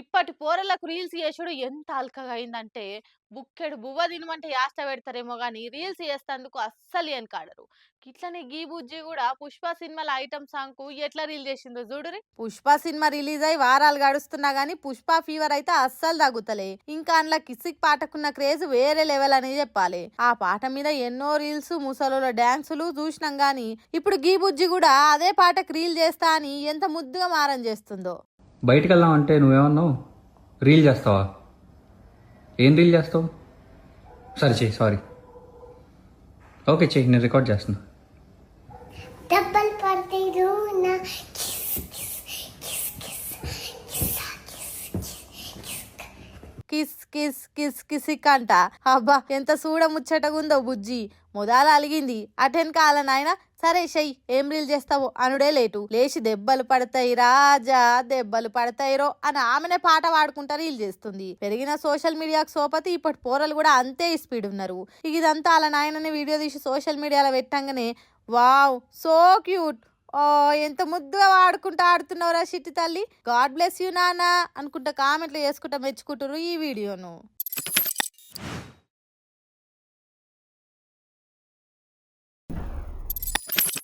ఇప్పటి పోరలకు రీల్స్ చేసుడు ఎంత అల్కగా అయిందంటే బుక్కెడు బువ్వ తినమంటే యాష్ట పెడతారేమో గానీ రీల్స్ చేస్తందుకు అస్సలు వెనకాడరు. ఇట్లనే గీ బుజ్జి కూడా పుష్ప సినిమాల ఐటమ్ సాంగ్ కు ఎట్లా రీల్ చేసిందో చూడురి. పుష్ప సినిమా రిలీజ్ అయి వారాలు గడుస్తున్నా గానీ పుష్ప ఫీవర్ అయితే అస్సలు తగ్గుతలే. ఇంకా అందులో కిసిక్ పాటకున్న క్రేజ్ వేరే లెవెల్ అని చెప్పాలి. ఆ పాట మీద ఎన్నో రీల్స్ ముసలోల డాన్సులు చూసినాం గానీ ఇప్పుడు గీ బుజ్జి కూడా అదే పాటకు రీల్ చేస్తా అని ఎంత ముద్దుగా మారం చేస్తుందో. బయటికి వెళ్దాం అంటే నువ్వేమన్నావు? రీల్ చేస్తావా? ఏం రీల్ చేస్తావు? సరే చెయ్యి, సారీ. ఓకే చెయ్యి, నేను రికార్డ్ చేస్తున్నా. డబ్బల్ పడతాయి కిస్ కిస్ కిస్ కిసిక్ అంట. అబ్బా ఎంత చూడ ముచ్చటగుందో బుజ్జి. మొదలు అలిగింది అటెన్కాల నాయన. సరే చెయ్యి, ఏం రీల్ చేస్తావో అనుడే లేటు. లేచి దెబ్బలు పడతాయి రాజా, దెబ్బలు పడతాయిరో అని ఆమెనే పాట పాడుకుంటా రీల్ చేస్తుంది. పెరిగిన సోషల్ మీడియాకు సోపతి ఇప్పటి పోరలు కూడా అంతే స్పీడ్ ఉన్నారు. ఇదంతా అలా నాయనని వీడియో తీసి సోషల్ మీడియాలో పెట్టంగానే వావ్ సో క్యూట్, ఓ ఎంత ముద్దుగా వాడుకుంటా ఆడుతున్నావురా చిట్టి తల్లి, గాడ్ బ్లెస్ యూ నాన్న అనుకుంటా కామెంట్లు చేసుకుంటా మెచ్చుకుంటారు ఈ వీడియోను.